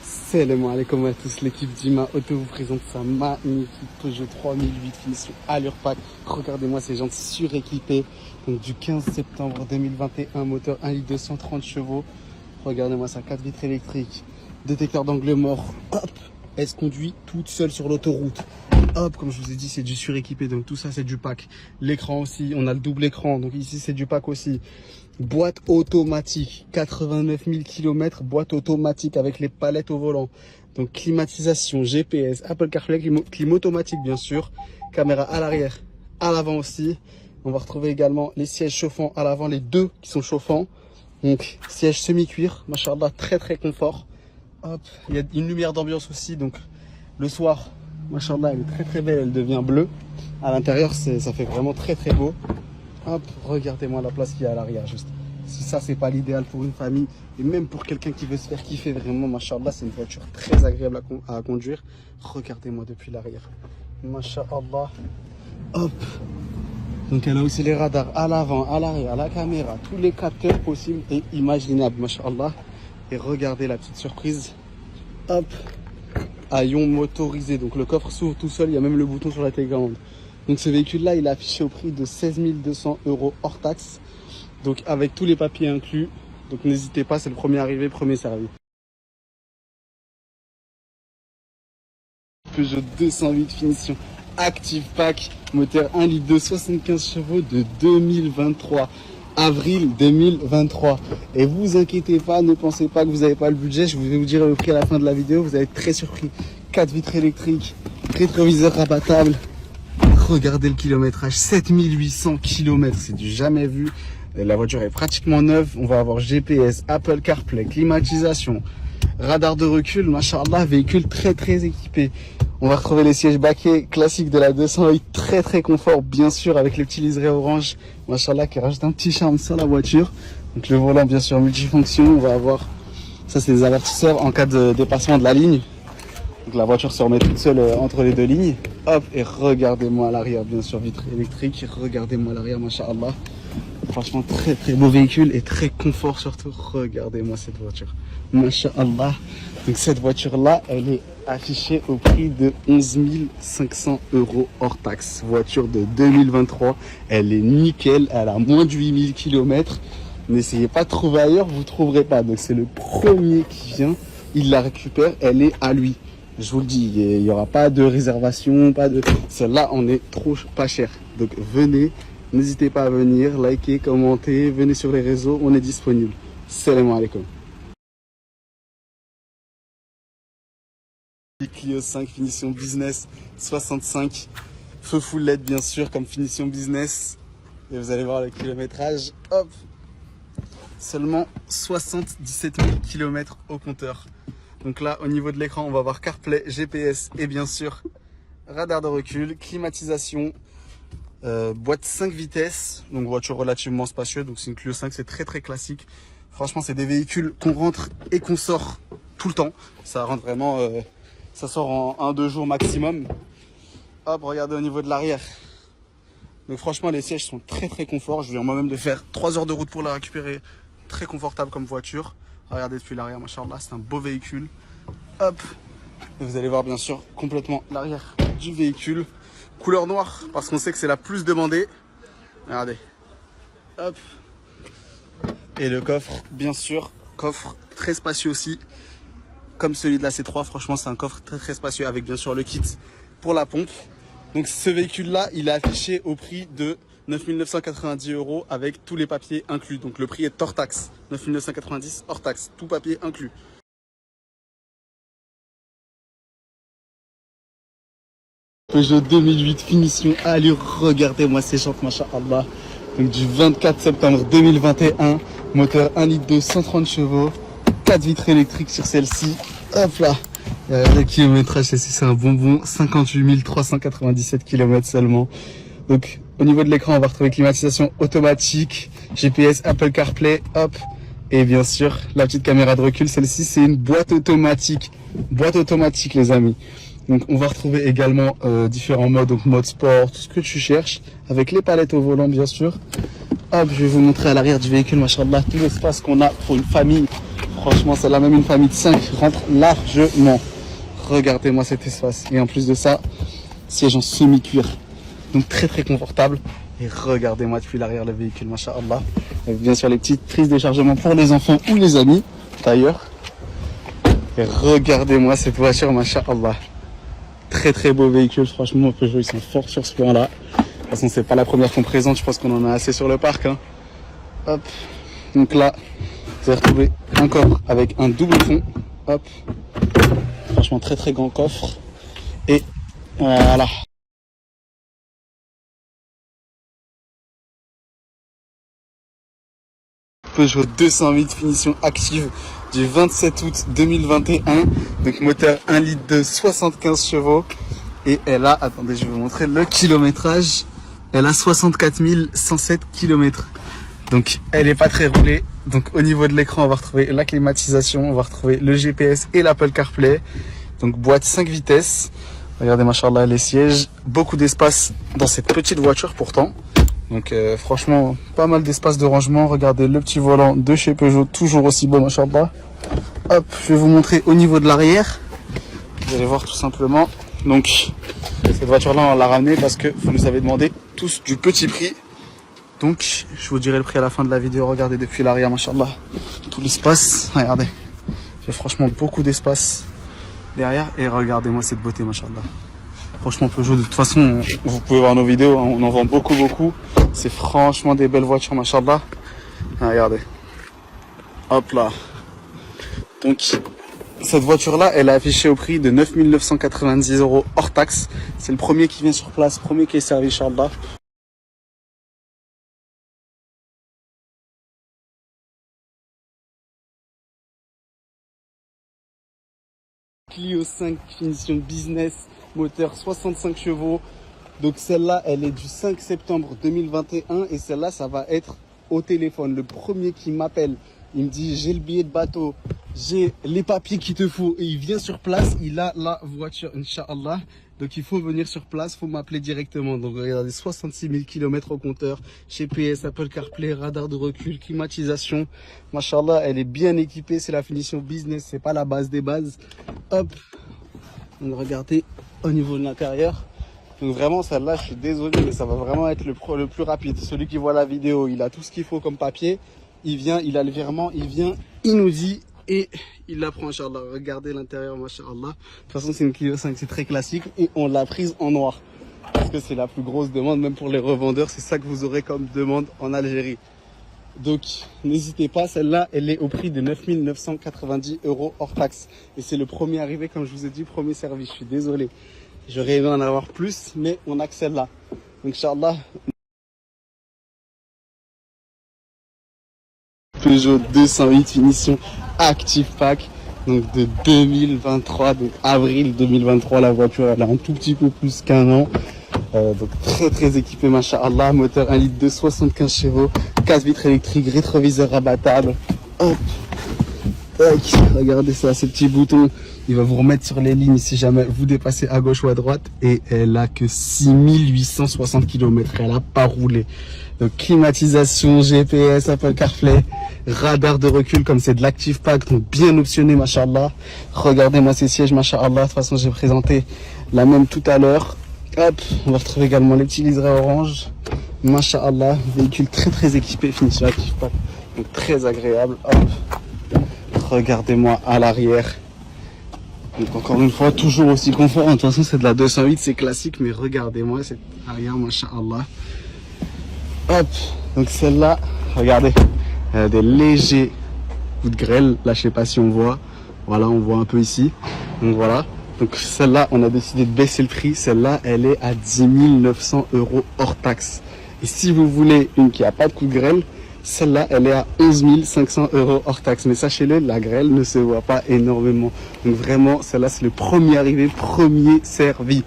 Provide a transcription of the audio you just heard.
Salam alaikum à tous, l'équipe d'Ima Auto vous présente sa magnifique Peugeot 3008 finition Allure Pack. Regardez-moi ces jantes suréquipées, donc du 15 septembre 2021, moteur 1 litre 230 chevaux. Regardez-moi ça, 4 vitres électriques, détecteur d'angle mort, hop, elle se conduit toute seule sur l'autoroute. Hop, comme je vous ai dit, c'est du suréquipé, donc tout ça c'est du pack. L'écran aussi, on a le double écran, donc ici c'est du pack aussi. Boîte automatique, 89 000 km, boîte automatique avec les palettes au volant. Donc climatisation, GPS, Apple CarPlay, clim automatique bien sûr. Caméra à l'arrière, à l'avant aussi. On va retrouver également les sièges chauffants à l'avant, les deux qui sont chauffants. Donc siège semi-cuir, machallah, très confort. Hop, il y a une lumière d'ambiance aussi, donc le soir, machallah, elle est très belle, elle devient bleue. À l'intérieur, ça fait vraiment très beau. Hop, regardez-moi la place qu'il y a à l'arrière juste. Si ça c'est pas l'idéal pour une famille et même pour quelqu'un qui veut se faire kiffer vraiment, machallah, c'est une voiture très agréable à conduire. Regardez-moi depuis l'arrière, machallah. Hop, donc elle a aussi les radars à l'avant, à l'arrière, la caméra, tous les capteurs possibles et imaginables, machallah. Et regardez la petite surprise, hop, haillon motorisé, donc le coffre s'ouvre tout seul, il y a même le bouton sur la télécommande. Donc ce véhicule-là, il est affiché au prix de 16 200 € hors taxe. Donc avec tous les papiers inclus. Donc n'hésitez pas, c'est le premier arrivé, premier servi. Peugeot 208 finition Active Pack, moteur 1 litre de 75 chevaux de 2023. Avril 2023. Et vous inquiétez pas, ne pensez pas que vous n'avez pas le budget. Je vais vous dire le prix à la fin de la vidéo. Vous allez être très surpris. 4 vitres électriques, rétroviseur rabattable. Regardez le kilométrage, 7800 km, c'est du jamais vu. La voiture est pratiquement neuve. On va avoir GPS, Apple CarPlay, climatisation, radar de recul, machallah, véhicule très équipé. On va retrouver les sièges baquets classiques de la 208, très confort, bien sûr, avec les petits liserés orange, machallah, qui rajoutent un petit charme sur la voiture. Donc le volant, bien sûr, multifonction. On va avoir, ça c'est des avertisseurs en cas de dépassement de la ligne. Donc la voiture se remet toute seule entre les deux lignes. Hop, et regardez-moi à l'arrière, bien sûr, vitre électrique. Regardez-moi à l'arrière, machallah. Franchement, très beau véhicule et très confort surtout. Regardez-moi cette voiture, machallah. Donc cette voiture-là, elle est affichée au prix de 11 500 € hors taxe. Voiture de 2023, elle est nickel, elle a moins de 8000 km. N'essayez pas de trouver ailleurs, vous ne trouverez pas. Donc c'est le premier qui vient, il la récupère, elle est à lui. Je vous le dis, il n'y aura pas de réservation, pas de... Celle-là, on est trop pas cher. Donc venez, n'hésitez pas à venir, liker, commenter, venez sur les réseaux, on est disponible. Salam alaikum. Clio 5, finition business, 65. Feu full LED, bien sûr, comme finition business. Et vous allez voir le kilométrage, hop, seulement 77 000 km au compteur. Donc là, au niveau de l'écran, on va avoir CarPlay, GPS et bien sûr, radar de recul, climatisation, boîte 5 vitesses, donc voiture relativement spacieuse. Donc c'est une Clio 5, c'est très classique. Franchement, c'est des véhicules qu'on rentre et qu'on sort tout le temps. Ça rentre vraiment, ça sort en 1-2 jours maximum. Hop, regardez au niveau de l'arrière. Donc franchement, les sièges sont très confort. Je viens moi-même de faire 3 heures de route pour la récupérer. Très confortable comme voiture. Regardez depuis l'arrière, machallah, c'est un beau véhicule. Hop, et vous allez voir bien sûr complètement l'arrière du véhicule. Couleur noire, parce qu'on sait que c'est la plus demandée. Regardez. Hop. Et le coffre, bien sûr, coffre très spacieux aussi. Comme celui de la C3, franchement c'est un coffre très spacieux avec bien sûr le kit pour la pompe. Donc ce véhicule-là, il est affiché au prix de 9 990 € avec tous les papiers inclus. Donc le prix est hors taxe. 9 990 hors taxe, tout papier inclus. Peugeot 2008 finition allure, regardez-moi ces jantes, machallah. Donc du 24 septembre 2021, moteur 1 litre de 130 chevaux, 4 vitres électriques sur celle-ci. Hop là, le kilométrage, celle-ci c'est un bonbon, 58 397 km seulement. Donc au niveau de l'écran, on va retrouver climatisation automatique, GPS, Apple CarPlay, hop. Et bien sûr, la petite caméra de recul, celle-ci c'est une boîte automatique. Boîte automatique les amis. Donc on va retrouver également différents modes, donc mode sport, tout ce que tu cherches, avec les palettes au volant bien sûr. Hop, je vais vous montrer à l'arrière du véhicule, machallah, tout l'espace qu'on a pour une famille. Franchement, c'est là même une famille de 5 rentre largement. Regardez-moi cet espace. Et en plus de ça, siège en semi-cuir. Donc très très confortable. Et regardez-moi depuis l'arrière le véhicule, machallah. Avec bien sûr les petites prises de chargement pour les enfants ou les amis, d'ailleurs. Et regardez-moi cette voiture, machallah. Très très beau véhicule, franchement Peugeot ils sont forts sur ce point là. De toute façon c'est pas la première qu'on présente, je pense qu'on en a assez sur le parc. Hein. Hop, donc là vous allez retrouver un coffre avec un double fond. Hop, franchement très très grand coffre. Et voilà. Peugeot 208 finition active du 27 août 2021, donc moteur 1 litre de 75 chevaux et elle a, attendez je vais vous montrer le kilométrage, elle a 64 107 km, donc elle est pas très roulée. Donc au niveau de l'écran on va retrouver la climatisation, on va retrouver le GPS et l'Apple CarPlay, donc boîte 5 vitesses, regardez machallah les sièges, beaucoup d'espace dans cette petite voiture pourtant. Donc franchement, pas mal d'espace de rangement. Regardez le petit volant de chez Peugeot, toujours aussi beau, machallah. Hop, je vais vous montrer au niveau de l'arrière. Vous allez voir tout simplement. Donc, cette voiture-là, on l'a ramenée parce que vous nous avez demandé tous du petit prix. Donc, je vous dirai le prix à la fin de la vidéo. Regardez depuis l'arrière, machallah. Tout l'espace, regardez. J'ai franchement beaucoup d'espace derrière. Et regardez-moi cette beauté, machallah. Franchement Peugeot, de toute façon, vous pouvez voir nos vidéos, hein, on en vend beaucoup. C'est franchement des belles voitures, machallah. Regardez. Hop là. Donc, cette voiture-là, elle est affichée au prix de 9 990 € hors taxe. C'est le premier qui vient sur place, premier qui est servi, inchallah. Clio 5 finition business, moteur 65 chevaux. Donc celle-là, elle est du 5 septembre 2021 et celle-là, ça va être au téléphone. Le premier qui m'appelle, il me dit j'ai le billet de bateau, j'ai les papiers qu'il te faut et il vient sur place, il a la voiture, Inch'Allah. Donc il faut venir sur place, il faut m'appeler directement. Donc regardez, 66 000 km au compteur, GPS, Apple CarPlay, radar de recul, climatisation. Machallah, elle est bien équipée, c'est la finition business, c'est pas la base des bases. Hop, donc regardez au niveau de l'intérieur. Donc vraiment celle-là, je suis désolé, mais ça va vraiment être le plus rapide. Celui qui voit la vidéo, il a tout ce qu'il faut comme papier. Il vient, il a le virement, il vient, il nous dit et il la prend, Inch'Allah. Regardez l'intérieur, Masha'Allah. De toute façon, c'est une Clio 5, c'est très classique et on l'a prise en noir. Parce que c'est la plus grosse demande, même pour les revendeurs, c'est ça que vous aurez comme demande en Algérie. Donc n'hésitez pas, celle-là, elle est au prix de 9 990 € hors taxe. Et c'est le premier arrivé, comme je vous ai dit, premier service. Je suis désolé. J'aurais aimé en avoir plus, mais on a que celle-là. Donc, Inch'Allah. Peugeot 208 finition Active Pack. Donc, de 2023, donc avril 2023, la voiture, elle a un tout petit peu plus qu'un an. Donc, très équipée, Masha'Allah. Moteur 1 litre de 75 chevaux. 4 vitres électriques, rétroviseur rabattable. Hop. Tac. Regardez ça, ces petits boutons. Il va vous remettre sur les lignes si jamais vous dépassez à gauche ou à droite. Et elle a que 6860 km. Elle a pas roulé. Donc climatisation, GPS, Apple CarPlay, radar de recul comme c'est de l'Active Pack. Donc bien optionné, machallah. Regardez-moi ces sièges, machallah. De toute façon, j'ai présenté la même tout à l'heure. Hop, on va retrouver également les petits liserés orange. Machallah, véhicule très équipé, finition Active Pack. Donc très agréable. Hop. Regardez-moi à l'arrière. Donc encore une fois, toujours aussi confort. De toute façon, c'est de la 208, c'est classique, mais regardez-moi cette arrière, masha'Allah. Hop, donc celle-là, regardez, elle a des légers coups de grêle. Là, je sais pas si on voit. Voilà, on voit un peu ici. Donc voilà. Donc celle-là, on a décidé de baisser le prix. Celle-là, elle est à 10 900 € hors taxe. Et si vous voulez une qui a pas de coup de grêle, celle-là, elle est à 11 500 € hors taxe. Mais sachez-le, la grêle ne se voit pas énormément. Donc vraiment, celle-là, c'est le premier arrivé, premier servi.